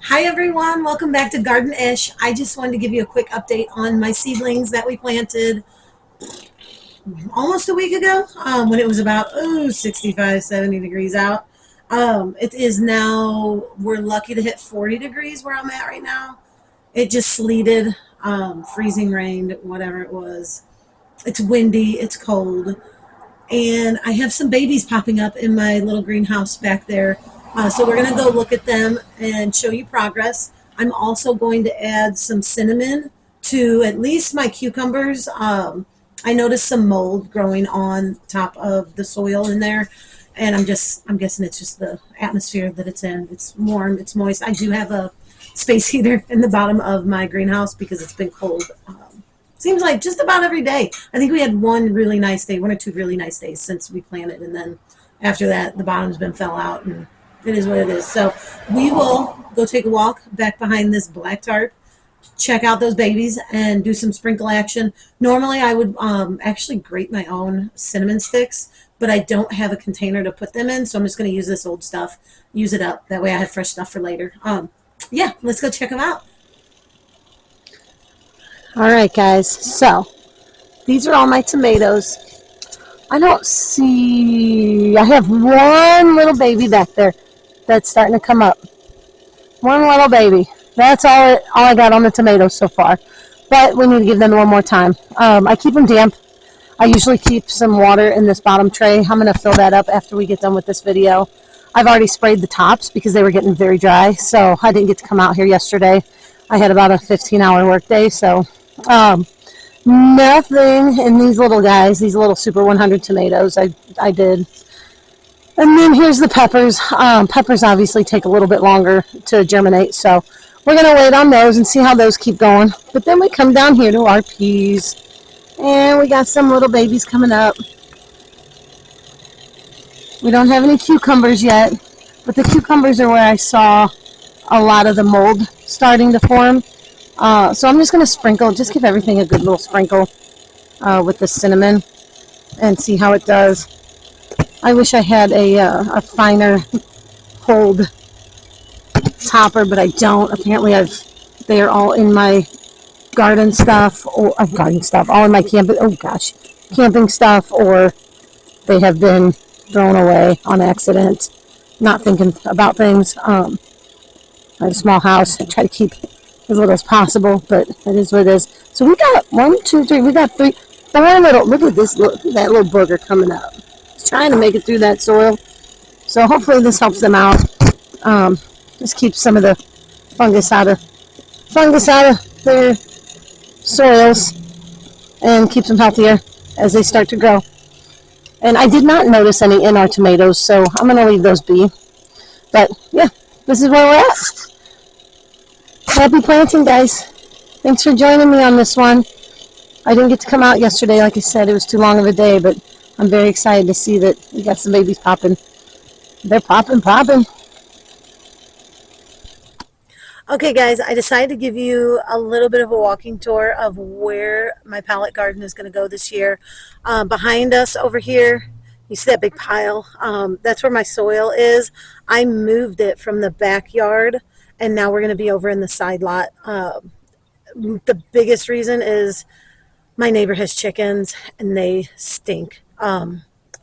Hi everyone, welcome back to Garden-ish. I just wanted to give you a quick update on my seedlings that we planted almost a week ago when it was about 65, 70 degrees out. It is now, we're lucky to hit 40 degrees where I'm at right now. It just sleeted, freezing rained, whatever it was. It's windy, it's cold, and I have some babies popping up in my little greenhouse back there. So we're going to go look at them and show you progress. I'm also going to add some cinnamon to at least my cucumbers. I noticed some mold growing on top of the soil in there, and I'm guessing it's just the atmosphere that it's in. It's warm, it's moist. I do have a space heater in the bottom of my greenhouse because it's been cold. Seems like just about every day. I think we had one or two really nice days since we planted, and then after that, the bottom's been fell out, and it is what it is. So we will go take a walk back behind this black tarp, check out those babies, and do some sprinkle action. Normally, I would actually grate my own cinnamon sticks, but I don't have a container to put them in, so I'm just going to use this old stuff, use it up. That way, I have fresh stuff for later. Yeah, let's go check them out. All right, guys, so these are all my tomatoes. I don't see, I have one little baby back there that's starting to come up. One little baby. That's all I got on the tomatoes so far. But we need to give them one more time. I keep them damp. I usually keep some water in this bottom tray. I'm going to fill that up after we get done with this video. I've already sprayed the tops because they were getting very dry, so I didn't get to come out here yesterday. I had about a 15-hour work day, so nothing in these little guys, these little Super 100 tomatoes. I did. And then here's the peppers. Peppers obviously take a little bit longer to germinate, so we're going to wait on those and see how those keep going. But then we come down here to our peas, and we got some little babies coming up. We don't have any cucumbers yet, but the cucumbers are where I saw a lot of the mold starting to form. So I'm just going to sprinkle, just give everything a good little sprinkle with the cinnamon and see how it does. I wish I had a finer hold topper, but I don't. Apparently they are all in my garden stuff, or all in my camping stuff, or they have been thrown away on accident, not thinking about things. I have a small house. I try to keep as little as possible, but it is what it is. So we got 1, 2, 3. We got 4 little. Look at this. Look at that little booger coming up. It's trying to make it through that soil. So hopefully this helps them out. Just keep some of the fungus out of their soils and keeps them healthier as they start to grow. And I did not notice any in our tomatoes, so I'm going to leave those be. But yeah, this is where we're at. Happy planting, guys. Thanks for joining me on this one. I didn't get to come out yesterday. Like I said, it was too long of a day, but I'm very excited to see that we got some babies popping. They're popping. Okay, guys, I decided to give you a little bit of a walking tour of where my pallet garden is going to go this year. Behind us over here, you see that big pile? That's where my soil is. I moved it from the backyard, and now we're going to be over in the side lot. The biggest reason is my neighbor has chickens, and they stink.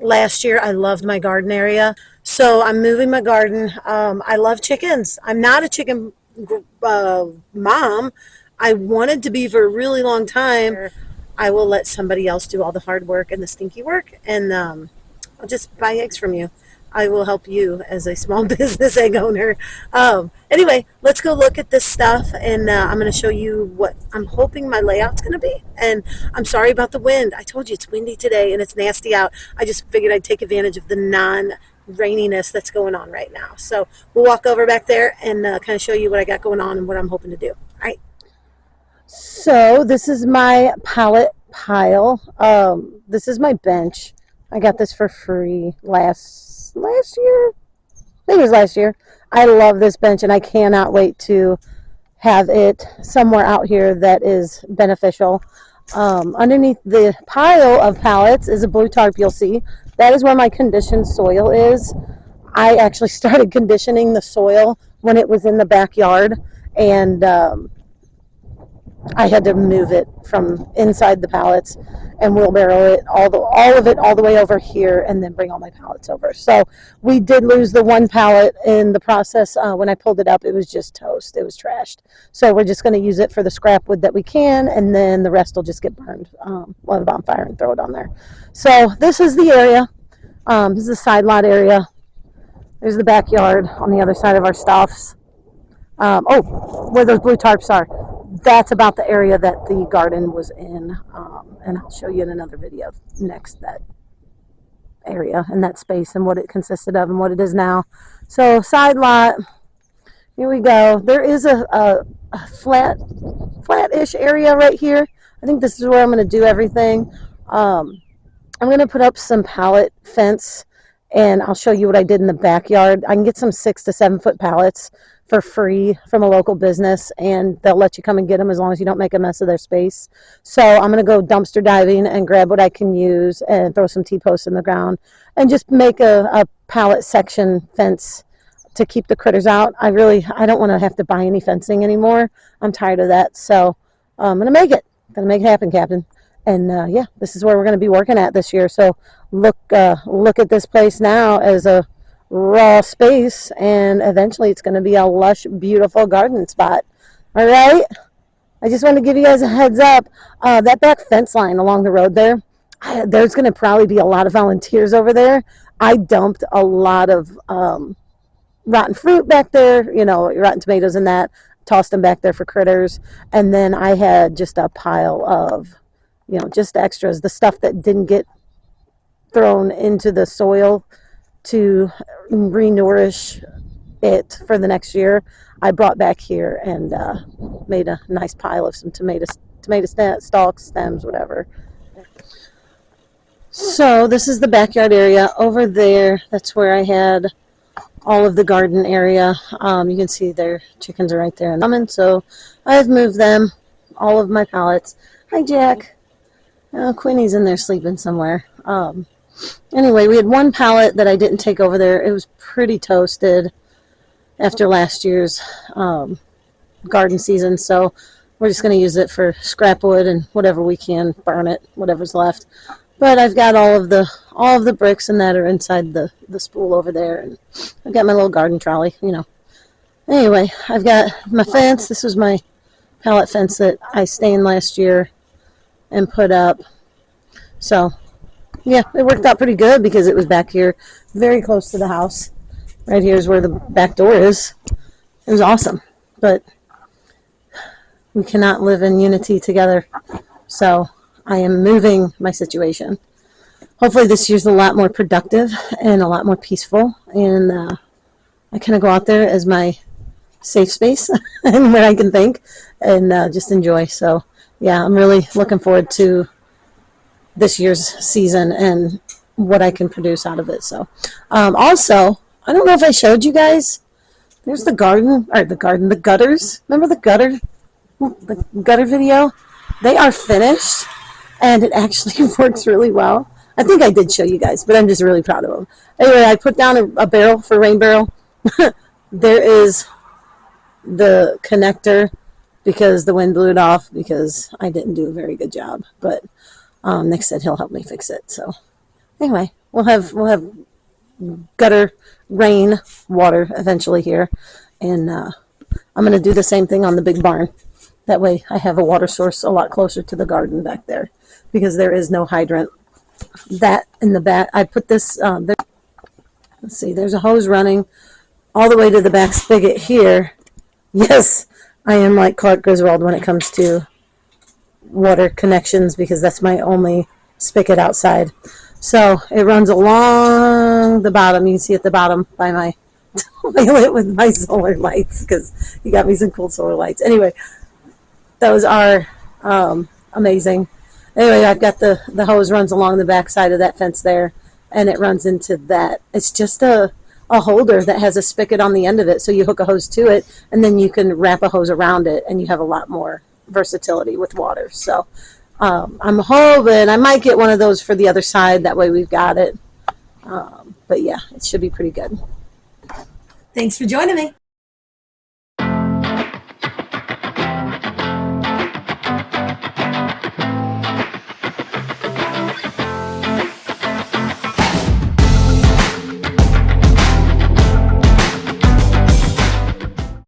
Last year, I loved my garden area, so I'm moving my garden. I love chickens. I'm not a chicken mom. I wanted to be for a really long time. I will let somebody else do all the hard work and the stinky work, and I'll just buy eggs from you. I will help you as a small business egg owner. Anyway, let's go look at this stuff, and I'm going to show you what I'm hoping my layout's going to be. And I'm sorry about the wind. I told you it's windy today and it's nasty out. I just figured I'd take advantage of the non-raininess that's going on right now. So we'll walk over back there and kind of show you what I got going on and what I'm hoping to do. All right. So this is my pallet pile. This is my bench. I got this for free last year. I think it was last year. I love this bench, and I cannot wait to have it somewhere out here that is beneficial. Underneath the pile of pallets is a blue tarp, you'll see. That is where my conditioned soil is. I actually started conditioning the soil when it was in the backyard, and I had to move it from inside the pallets and wheelbarrow it all of it all the way over here, and then bring all my pallets over. So we did lose the one pallet in the process. When I pulled it up, it was just toast. It was trashed. So we're just going to use it for the scrap wood that we can, and then the rest will just get burned on the bonfire and throw it on there. So this is the area. This is the side lot area. There's the backyard on the other side of our stuffs. Where those blue tarps are, that's about the area that the garden was in, and I'll show you in another video next that area and that space and what it consisted of and what it is now. So side lot, here we go. There is a flat-ish area right here. I think this is where I'm going to do everything. I'm going to put up some pallet fence, and I'll show you what I did in the backyard. I can get some 6 to 7 foot pallets for free from a local business, and they'll let you come and get them as long as you don't make a mess of their space. So I'm going to go dumpster diving and grab what I can use and throw some T-posts in the ground and just make a pallet section fence to keep the critters out. I don't want to have to buy any fencing anymore. I'm tired of that. So I'm going to make it. Going to make it happen, Captain. And yeah, this is where we're going to be working at this year. So look at this place now as a raw space, and eventually it's going to be a lush, beautiful garden spot. All right, I just want to give you guys a heads up. That back fence line along the road there's going to probably be a lot of volunteers over there. I dumped a lot of rotten fruit back there, rotten tomatoes and that, tossed them back there for critters, and then I had just a pile of just extras, the stuff that didn't get thrown into the soil to re-nourish it for the next year. I brought back here and made a nice pile of some tomato stalks, stems, whatever. So this is the backyard area. Over there, that's where I had all of the garden area. You can see their chickens are right there in the so I've moved them, all of my pallets. Hi, Jack. Quinny's in there sleeping somewhere. Anyway, we had one pallet that I didn't take over there. It was pretty toasted after last year's garden season, so we're just going to use it for scrap wood and whatever we can, burn it, whatever's left. But I've got all of the bricks and that are inside the spool over there, and I've got my little garden trolley, Anyway, I've got my fence. This was my pallet fence that I stained last year and put up. So yeah, it worked out pretty good because it was back here very close to the house. Right here is where the back door is. It was awesome, but we cannot live in unity together, so I am moving my situation. Hopefully this year's a lot more productive and a lot more peaceful, and I kind of go out there as my safe space and where I can think and just enjoy. So yeah, I'm really looking forward to this year's season and what I can produce out of it. So also, I don't know if I showed you guys, there's the gutters. Remember the gutter video? They are finished, and it actually works really well. I think I did show you guys, but I'm just really proud of them. Anyway, I put down a barrel for rain barrel. There is the connector because the wind blew it off because I didn't do a very good job. But Nick said he'll help me fix it. So anyway, we'll have gutter rain water eventually here, and I'm going to do the same thing on the big barn. That way I have a water source a lot closer to the garden back there because there is no hydrant. That in the back, I put this, let's see, there's a hose running all the way to the back spigot here. Yes, I am like Clark Griswold when it comes to water connections because that's my only spigot outside. So it runs along the bottom. You can see at the bottom by my toilet with my solar lights because you got me some cool solar lights. Anyway, those are amazing. Anyway, I've got the hose runs along the back side of that fence there, and it runs into that. It's just a holder that has a spigot on the end of it, so you hook a hose to it, and then you can wrap a hose around it, and you have a lot more versatility with water. So I'm hoping I might get one of those for the other side. That way we've got it. But yeah, it should be pretty good. Thanks for joining me.